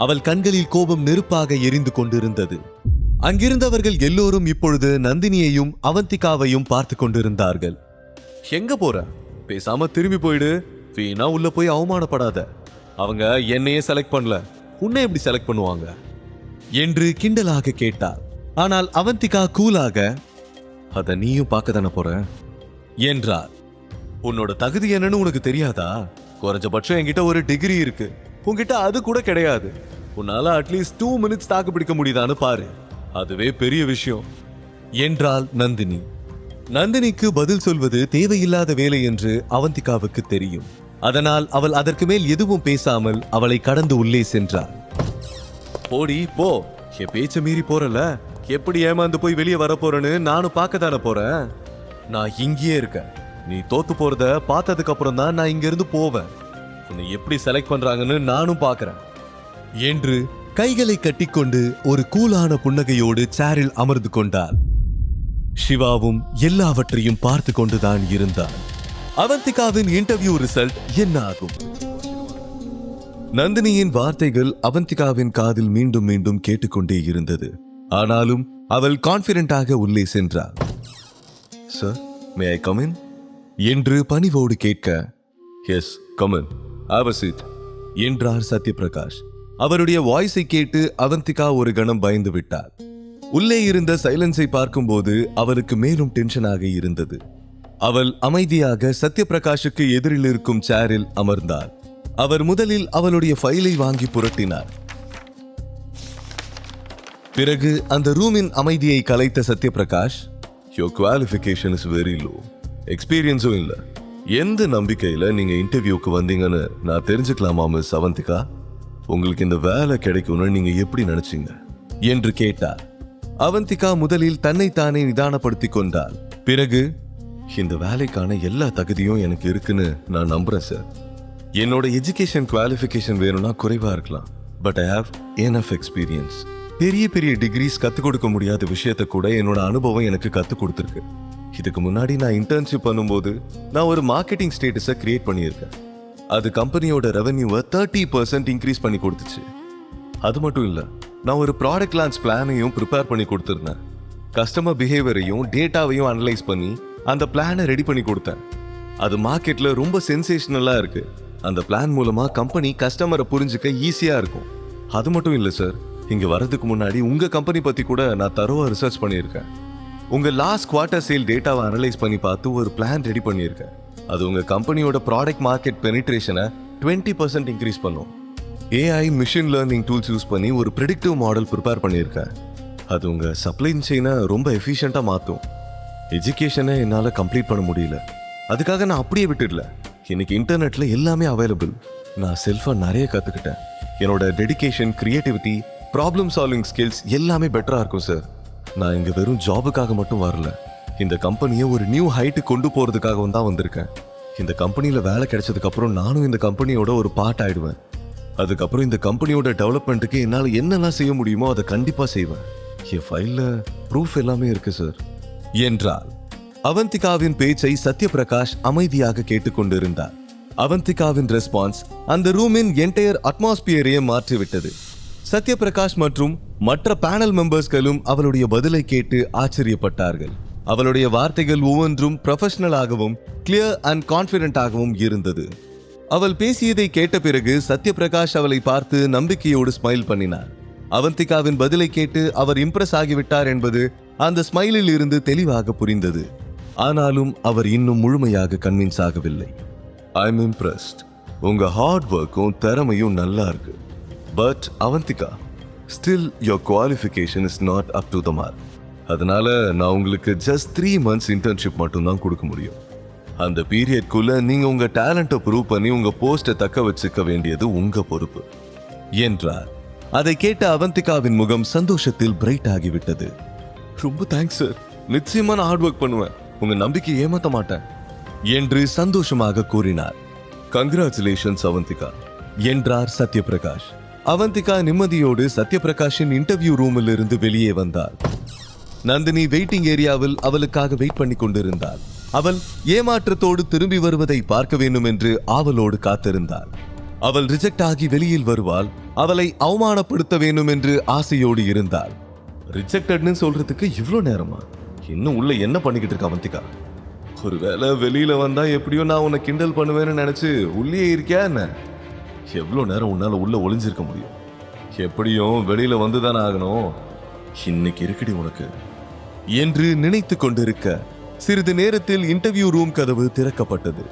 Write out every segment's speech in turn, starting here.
அவள் கண்களில் கோபம் நெருப்பாக எரிந்து கொண்டிருந்தது. அங்கிருந்தவர்கள் எல்லோரும் இப்பொழுது நந்தினியையும் அவந்திகாவையும் பார்த்து கொண்டிருந்தார்கள். எங்க போற? பேசாம திரும்பி போயிடு. வீணா உள்ள போய் அவமானப்படாத. அவங்க என்னையே செலக்ட் பண்ணல, உன்னை எப்படி செலக்ட் பண்ணுவாங்க என்று கிண்டலாக கேட்டார். ஆனால் அவந்திகா கூலாக, அத நீயும் பார்க்க தானே போற என்றார். உன்னோட தகுதி என்னன்னு உனக்கு தெரியாதா? குறைஞ்சபட்சம் என்கிட்ட ஒரு டிகிரி இருக்கு, உன்கிட்ட அது கூட கிடையாது. உன்னால அட்லீஸ்ட் 2 மினிட்ஸ் தாக்கு பிடிக்க முடியுதான்னு பாரு, அதுவே பெரிய விஷயம் என்றாள் நந்தினி. நந்தினிக்கு பதில் சொல்வது தேவையில்லாத வேலை என்று அவந்திகாவுக்கு தெரியும். அதனால் அவள் அதற்கு மேல் எதுவும் பேசாமல் அவளை கடந்து உள்ளே சென்றாள். போடி போ, என் பேச்ச மீறி போறல, எப்படி ஏமாந்து போய் வெளியே வர போறேன்னு நானும் பார்க்க தானே போறேன். நான் இங்கேயே இருக்கேன். நீ தோத்து போறத பார்த்ததுக்கு அப்புறம் தான் நான் இங்க இருந்து போவேன். உன்னை எப்படி செலக்ட் பண்றாங்கன்னு நானும் பார்க்கறேன் என்று கைகளை கட்டிக்கொண்டு ஒரு கூலான புன்னகையோடு சேரில் அமர்ந்து கொண்டாள். சிவாவும் எல்லாவற்றையும் பார்த்து கொண்டுதான் இருந்தான். அவந்திகாவின் இன்டர்வியூ ரிசல்ட் என்ன ஆகும்? நந்தினியின் வார்த்தைகள் அவந்திகாவின் காதில் மீண்டும் மீண்டும் கேட்டுக்கொண்டே இருந்தது. ஆனாலும் அவள் கான்பிடென்டாக உள்ளே சென்றாள். Sir, May I come in என்று பணிவோடு கேட்க, yes come in, have a seat என்றார் சத்யபிரகாஷ். அவருடைய வாய்ஸை கேட்டு அவந்திகா ஒரு கணம் பயந்து விட்டார். உள்ளே இருந்த சைலன்ஸை பார்க்கும்போது அவருக்கு மேலும் டென்ஷனாக இருந்தது. அவள் அமைதியாக சத்யபிரகாஷுக்கு எதிரில் இருக்கும் சேரில் அமர்ந்தார். அவர் முதலில் அவளுடைய ஃபைலை வாங்கி புரட்டினார். பிறகு அந்த ரூமின் அமைதியை கலைத்த Sathyaprakash, your qualification is very low, எக்ஸ்பீரியன்ஸும் இல்ல, எந்த நம்பிக்கையில நீங்க இன்டர்வியூக்கு வந்தீங்கன்னு நான் தெரிஞ்சுக்கலாமா மிஸ் அவந்திகா? உங்களுக்கு இந்த வேலை கிடைக்கும்னு நீங்க எப்படி நினைச்சீங்க என்று கேட்டார். அவந்திகா முதலில் தன்னைத்தானே நிதானப்படுத்திக் கொண்டாள். பிறகு, இந்த வேலைக்கான எல்லா தகுதியும் எனக்கு இருக்குன்னு நான் நம்புறேன் சார். என்னோட எஜுகேஷன் குவாலிஃபிகேஷன் வேணும்னா குறைவா இருக்கலாம், but I have enough experience. பெரிய பெரிய டிகிரிஸ் கத்துக் கொடுக்க முடியாத விஷயத்த கூட என்னோட அனுபவம் எனக்கு கத்துக் கொடுத்துருக்கு. இதுக்கு முன்னாடி நான் இன்டர்ன்ஷிப் பண்ணும்போது நான் ஒரு மார்க்கெட்டிங் ஸ்டேட்டஸை கிரியேட் பண்ணியிருக்கேன். அது கம்பெனியோட ரெவன்யூவை 30% இன்க்ரீஸ் பண்ணி கொடுத்துச்சு. அது மட்டும் இல்ல, நான் ஒரு ப்ராடக்ட் லான்ச் பிளானையும் ப்ரிப்பேர் பண்ணி கொடுத்துருந்தேன். கஸ்டமர் பிஹேவியரையும் டேட்டாவையும் அனலைஸ் பண்ணி அந்த பிளானை ரெடி பண்ணி கொடுத்தேன். அது மார்க்கெட்ல ரொம்ப சென்சேஷனலா இருக்கு. அந்த பிளான் மூலமா கம்பெனி கஸ்டமரை புரிஞ்சுக்க ஈஸியா இருக்கும். அது மட்டும் இல்ல சார், இங்க வரதுக்கு முன்னாடி உங்க கம்பெனி பத்தி கூட நான் தரோவா ரிசர்ச் பண்ணியிருக்கேன். உங்க லாஸ்ட் குவார்ட்டர் சேல் டேட்டாவை அனலைஸ் பண்ணி பார்த்து ஒரு பிளான் ரெடி பண்ணியிருக்கேன். அது உங்க கம்பெனியோட ப்ராடக்ட் மார்க்கெட் பெனிட்ரேஷனை 20% இன்க்ரீஸ் பண்ணும். AI machine learning tools use பண்ணி ஒரு ப்ரெடிக்டிவ் மாடல் ப்ரிப்பேர் பண்ணியிருக்கேன். அது உங்க சப்ளை செயினை ரொம்ப எஃபிஷியண்டா மாற்றும். எஜுகேஷனை என்னால் கம்ப்ளீட் பண்ண முடியல, அதுக்காக நான் அப்படியே விட்டுடல. இன்னைக்கு இன்டர்நெட்ல எல்லாமே அவைலபிள். நான் செல்ஃபா நிறைய கத்துக்கிட்டேன். என்னோட dedication, creativity, problem solving skills எல்லாமே பெட்டரா இருக்கும் சார். நான் இங்க வெறும் ஜாபுக்காக மட்டும் வரல, இந்த கம்பெனியை ஒரு நியூ ஹைட்டு கொண்டு போறதுக்காகவும் தான் வந்திருக்கேன். இந்த கம்பெனியில வேலை கிடைச்சதுக்கு அப்புறம் நானும் இந்த கம்பெனியோட ஒரு பார்ட் ஆயிடுவேன். அதுக்கப்புறம் இந்த கம்பெனியோட டெவலப்மெண்ட்டுக்கு என்னால் என்னெல்லாம் செய்ய முடியுமோ அதை கண்டிப்பா செய்வேன். என் ஃபைல்ல ப்ரூஃப் எல்லாமே இருக்கு சார் என்றார். அவந்திகாவின் பேச்சை சத்யபிரகாஷ் அமைதியாக கேட்டுக்கொண்டிருந்தார். அவந்திகாவின் ரெஸ்பான்ஸ் அந்த ரூமின் என்டையர் அட்மாஸ்பியரையே மாற்றிவிட்டது. சத்யபிரகாஷ் மற்றும் மற்ற பேனல் மெம்பர்ஸ்களும் அவளுடைய பதிலை கேட்டு ஆச்சரியப்பட்டார்கள். அவளுடைய வார்த்தைகள் ஒவ்வொன்றும் ப்ரொஃபஷனலாகவும் கிளியர் அண்ட் கான்ஃபிடென்ட்டாகவும் இருந்தது. அவள் பேசியதை கேட்ட பிறகு சத்யபிரகாஷ் அவளை பார்த்து நம்பிக்கையோடு ஸ்மைல் பண்ணினார். அவந்திகாவின் பதிலை கேட்டு அவர் இம்ப்ரெஸ் ஆகிவிட்டார் என்பது அந்த ஸ்மைலில் இருந்து தெளிவாக புரிந்தது. ஆனாலும் அவர் இன்னும் முழுமையாக கன்வின்ஸ் ஆகவில்லை. I am impressed. உங்க ஹார்ட் ஒர்க்கும் திறமையும் நல்லா இருக்கு. But Avanthika, still your qualification is not up to the mark. அதனால நான் உங்களுக்கு ஜஸ்ட் 3 months இன்டர்ன்ஷிப் மட்டும்தான் கொடுக்க முடியும். அந்த பீரியட்குள்ள நீங்க உங்க டேலண்ட்டை ப்ரூவ் பண்ணி உங்க போஸ்ட்டை தக்க வச்சுக்க வேண்டியது உங்க பொறுப்பு என்றார். அதை கேட்ட அவந்திகாவின் முகம் சந்தோஷத்தில் பிரைட் ஆகிவிட்டது. ரொம்ப தேங்க்ஸ் சார், நிச்சயமா நான் ஹார்ட் ஒர்க் பண்ணுவேன், உங்க நம்பிக்கை ஏமாத்த மாட்டேன் என்று சந்தோஷமாக கூறினார். கங்க்ராச்சுலேஷன்ஸ் அவந்திகா என்றார் சத்யபிரகாஷ். அவந்திகா நிம்மதியோடு சத்யபிரகாஷின் இன்டர்வியூ ரூமில் இருந்து வெளியே வந்தாள். நந்தினி வெயிட்டிங் ஏரியாவில் அவளுக்காக வெயிட் பண்ணி கொண்டிருந்தாள். அவள் ஏமாற்றத்தோடு திரும்பி வருவதை பார்க்க வேண்டும் என்று ஆவலோடு காத்திருந்தாள். அவள் ரிஜெக்ட் ஆகி வெளியில் வருவாள். அவளை அவமானப்படுத்த வேண்டும் என்று ஆசையோடு இருந்தாள். ரிஜெக்டட்னு சொல்றதுக்கு இவ்ளோ நேரமா? இன்னும் உள்ள என்ன பண்ணிக்கிட்டு இருக்க அவந்திகா? ஒருவேளை வெளியில வந்தா எப்படியோ நான் உன்னை கிண்டல் பண்ணுவேன்னு நினைச்சு உள்ளே இருக்கியா என்ன? எவ்வளோ நேரம் உன்னால உள்ள ஒளிஞ்சிருக்க முடியும்? எப்படியும் வெளியில வந்துதானே ஆகணும். இன்னைக்கு இருக்குடி உனக்கு என்று நினைத்து கொண்டிருக்க சிறிது நேரத்தில் இன்டர்வியூ ரூம் கதவு திறக்கப்பட்டது.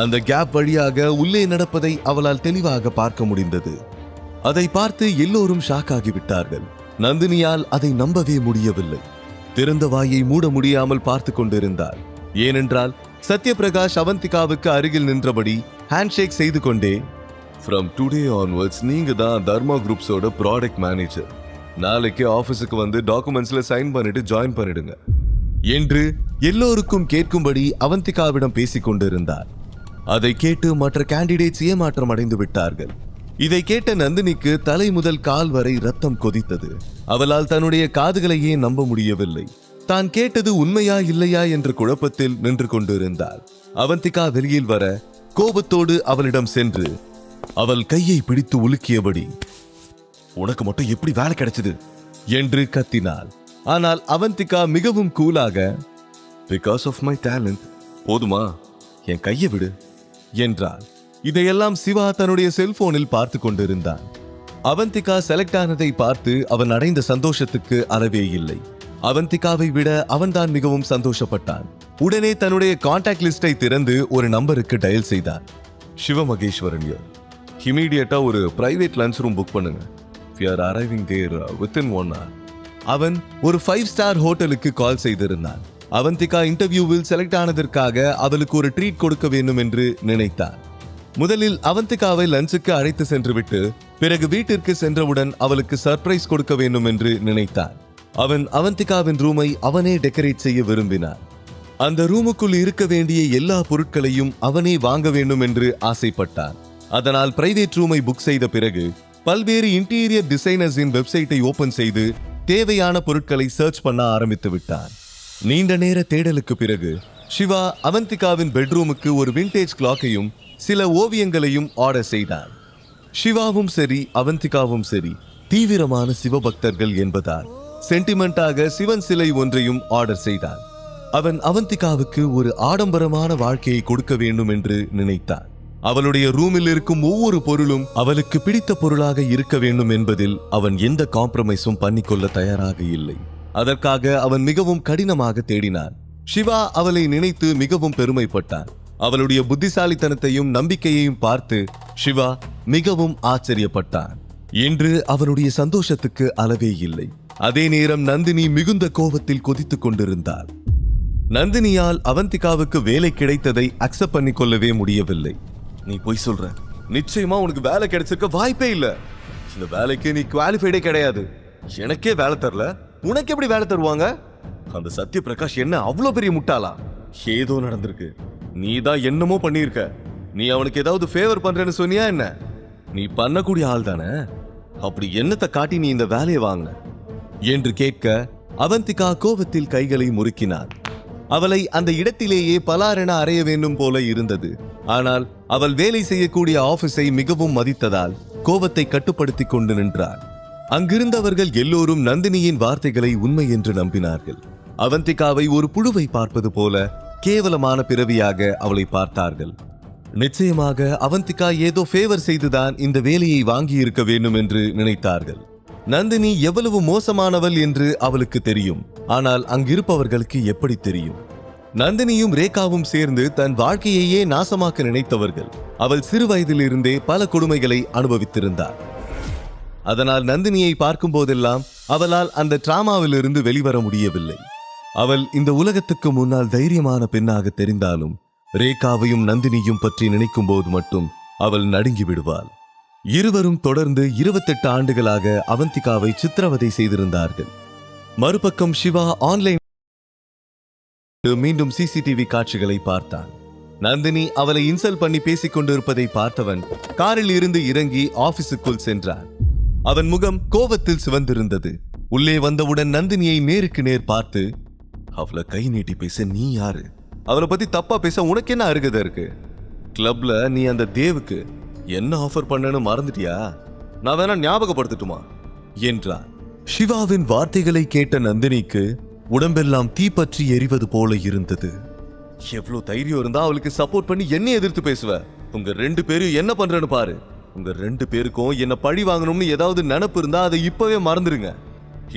அந்த கேப் வழியாக உள்ளே நடப்பதை அவளால் தெளிவாக பார்க்க முடிந்தது. அதை பார்த்து எல்லோரும் ஷாக் ஆகிவிட்டார்கள். நந்தினியால் அதை நம்பவே முடியவில்லை. திறந்த வாயை மூட முடியாமல் பார்த்து கொண்டிருந்தாள். ஏனென்றால் சத்யபிரகாஷ் அவந்திகாவுக்கு அருகில் நின்றபடி ஹேண்ட்ஷேக் செய்து கொண்டே, ஃப்ரம் டுடே ஆன்வர்ட்ஸ் நீங்க தான் தர்மா குரூப்ஸோட ப்ராடக்ட் மேனேஜர். நாளைக்கு ஆபீஸுக்கு வந்து டாக்குமெண்ட்ஸ்ல சைன் பண்ணிட்டு ஜாயின் பண்ணிடுங்க என்று எல்லோருக்கும் கேட்கும்படி அவந்திகாவிடம் பேசிக் கொண்டிருந்தார். அதை கேட்டு மற்ற கேண்டிடேட்ஸ் ஏமாற்றம் அடைந்து விட்டார்கள். இதை கேட்ட நந்தினிக்கு தலை முதல் கால் வரை ரத்தம் கொதித்தது. அவளால் தன்னுடைய காதுகளையே நம்ப முடியவில்லை. தான் கேட்டது உண்மையா இல்லையா என்ற குழப்பத்தில் நின்று கொண்டிருந்தாள். அவந்திகா வெளியில் வர கோபத்தோடு அவளிடம் சென்று அவள் கையை பிடித்து உலுக்கியபடி, உனக்கு மட்டும் எப்படி வேலை கிடைச்சது என்று கத்தினாள். ஆனால் அவந்திகா மிகவும் கூலாக, பிகாஸ் ஆஃப் மை டேலண்ட், போதுமா என் கையை விடு என்றாள். இதையெல்லாம் சிவா தன்னுடைய செல்போனில் பார்த்து கொண்டிருந்தான். அவந்திகா செலக்ட் ஆனதை பார்த்து அவன் அடைந்த சந்தோஷத்துக்கு அளவே இல்லை. அவந்திகாவை விட அவன்தான் மிகவும் சந்தோஷப்பட்டான். உடனே தன்னுடைய கான்டாக்ட் லிஸ்டை திறந்து ஒரு நம்பருக்கு டயல் செய்தான். சிவமகேஸ்வரன், இமீடியட்டா ஒரு பிரைவேட் லஞ்ச் ரூம் புக் பண்ணுங்க. We are arriving there within 1 hour. அவன் ஒரு 5 ஸ்டார் ஹோட்டலுக்கு கால் செய்திருந்தான். அவந்திகா இன்டர்வியூவில் செலக்ட் ஆனதற்காக அவளுக்கு ஒரு ட்ரீட் கொடுக்க வேண்டும் என்று நினைத்தான். முதலில் அவந்திகாவை லஞ்சுக்கு அழைத்து சென்றுவிட்டு பிறகு வீட்டிற்கு சென்றவுடன் அவளுக்கு சர்ப்ரைஸ் கொடுக்க வேண்டும் என்று நினைத்தான். அவன் அவந்திகாவின் ரூமை அவனே டெக்கரேட் செய்ய விரும்பினான். அந்த ரூமுக்குள் இருக்க வேண்டிய எல்லா பொருட்களையும் அவனே வாங்க வேண்டும் என்று ஆசைப்பட்டான். அதனால் பிரைவேட் ரூமை புக் செய்த பிறகு பல்வேறு இன்டீரியர் டிசைனர்ஸின் வெப்சைட்டை ஓபன் செய்து தேவையான பொருட்களை சர்ச் பண்ண ஆரம்பித்து விட்டான். நீண்ட நேர தேடலுக்கு பிறகு சிவா அவந்திகாவின் பெட்ரூமுக்கு ஒரு விண்டேஜ் கிளாக்கையும் சில ஓவியங்களையும் ஆர்டர் செய்தான். சிவாவும் சரி அவந்திகாவும் சரி தீவிரமான சிவபக்தர்கள் என்பதால் சென்டிமெண்டாக சிவன் சிலை ஒன்றையும் ஆர்டர் செய்தான். அவன் அவந்திகாவுக்கு ஒரு ஆடம்பரமான வாழ்க்கையை கொடுக்க வேண்டும் என்று நினைத்தான். அவளுடைய ரூமில் இருக்கும் ஒவ்வொரு பொருளும் அவளுக்கு பிடித்த பொருளாக இருக்க வேண்டும் என்பதில் அவன் எந்த காம்ப்ரமைஸும் பண்ணிக்கொள்ள தயாராக இல்லை. அதற்காக அவன் மிகவும் கடினமாக தேடினான். சிவா அவளை நினைத்து மிகவும் பெருமைப்பட்டான். அவளுடைய புத்திசாலித்தனத்தையும் நம்பிக்கையையும் பார்த்து சிவா மிகவும் ஆச்சரியப்பட்டான். என்று அவனுடைய சந்தோஷத்துக்கு அளவே இல்லை. அதே நேரம் நந்தினி மிகுந்த கோபத்தில் கொதித்துக் கொண்டிருந்தாள். நந்தினியால் அவந்திகாவுக்கு வேலை கிடைத்ததை அக்செப்ட் பண்ணிக்கொள்ளவே முடியவில்லை. நீ போய் சொல்ற, நிச்சயமா உனக்கு வேலை கிடைச்சிருக்க வாய்ப்பே இல்ல. இந்த வேலைக்கு நீ குவாலிஃபைடே கிடையாது. எனக்கே வேலை தரல, உனக்கு எப்படி வேலை தருவாங்க? அந்த சத்யபிரகாஷ் என்ன அவ்வளவு பெரிய முட்டாளா? ஏதோ நடந்திருக்கு. நீ தான் என்னமோ பண்ணிருக்க. நீ அவனுக்கு ஏதாவது ஃபேவர் பண்றேன்னு சொன்னியா என்ன? நீ பண்ணக்கூடிய ஆள் தானே. அப்படி என்னத்தை காட்டி நீ இந்த வேலையை வாங்கின என்று கேட்க அவந்திகா கோபத்தில் கைகளை முறுக்கினாள். அவளை அந்த இடத்திலேயே பலாரென அறைய வேண்டும் போல இருந்தது. ஆனால் அவள் வேலை செய்யக்கூடிய ஆபீஸை மிகவும் மதித்ததால் கோபத்தை கட்டுப்படுத்திக் கொண்டு நின்றாள். அங்கிருந்தவர்கள் எல்லோரும் நந்தினியின் வார்த்தைகளை உண்மை என்று நம்பினார்கள். அவந்திகாவை ஒரு புழுவை பார்ப்பது போல கேவலமான பிறவியாக அவளை பார்த்தார்கள். நிச்சயமாக அவந்திகா ஏதோ ஃபேவர் செய்துதான் இந்த வேலையை வாங்கி இருக்க வேண்டும் என்று நினைத்தார்கள். நந்தினி எவ்வளவு மோசமானவள் என்று அவளுக்கு தெரியும். ஆனால் அங்கிருப்பவர்களுக்கு எப்படி தெரியும்? நந்தினியும் ரேகாவும் சேர்ந்து தன் வாழ்க்கையையே நாசமாக்க நினைத்தவர்கள். அவள் சிறு வயதிலிருந்தே பல கொடுமைகளை அனுபவித்திருந்தார். அதனால் நந்தினியை பார்க்கும் போதெல்லாம் அவளால் அந்த டிராமாவிலிருந்து வெளிவர முடியவில்லை. அவள் இந்த உலகத்துக்கு முன்னால் தைரியமான பெண்ணாக தெரிந்தாலும் ரேகாவையும் நந்தினியும் பற்றி நினைக்கும் போது மட்டும் அவள் நடுங்கி விடுவாள். இருவரும் தொடர்ந்து 28 ஆண்டுகளாக அவந்திகாவை சித்திரவதை செய்திருந்தார்கள். மறுபக்கம் சிவா ஆன்லைன் மீண்டும் சிசிடிவி காட்சிகளை பார்த்தான். நந்தினி அவளை இன்சல்ட் பண்ணி பேசிக் கொண்டிருப்பதை பார்த்தவன் காரில் இருந்து இறங்கி ஆபீஸுக்குள் சென்றான். அவன் முகம் கோபத்தில் சிவந்திருந்தது. உள்ளே வந்தவுடன் நந்தினியை நேருக்கு நேர் பார்த்து, அவளை கை நீட்டி பேச நீ யாரு? அவளை பத்தி தப்பா பேச உனக்கு என்ன அருகதை இருக்கு? கிளப்ல நீ அந்த தேவுக்கு என்ன ஆஃபர் பண்ணேன்னு மறந்துட்டியா? நான் வேணா ஞாபகப்படுத்தட்டுமா என்றார். சிவாவின் வார்த்தைகளை கேட்ட நந்தினிக்கு உடம்பெல்லாம் தீப்பற்றி எரிவது போல இருந்தது. எவ்வளவு தைரியம் இருந்தா அவளுக்கு சப்போர்ட் பண்ணி என்ன எதிர்த்து பேசுவ? உங்க 2 பேரும் என்ன பண்றேன்னு பாரு. உங்க 2 பேருக்கும் என்ன பழி வாங்கணும்னு ஏதாவது நினைப்பு இருந்தா அதை இப்பவே மறந்துடுங்க.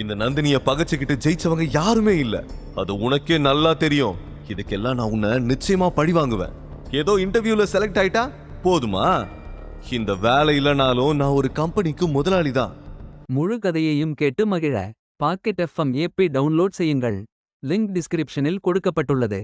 இந்த நந்தினிய பகைச்சுக்கிட்டு ஜெயிச்சவங்க யாருமே இல்ல, அது உனக்கே நல்லா தெரியும். இதுக்கெல்லாம் நான் உன்னை நிச்சயமா பழி வாங்குவேன். ஏதோ இன்டர்வியூல செலக்ட் ஆயிட்டா போதுமா? இந்த வேலை இல்லைனாலும் நான் ஒரு கம்பெனிக்கு முதலாளி தான். முழு கதையையும் கேட்டு மகிழ பாக்கெட் FM ஏப்பை டவுன்லோட் செய்யுங்கள். லிங்க் டிஸ்கிரிப்ஷனில் கொடுக்கப்பட்டுள்ளது.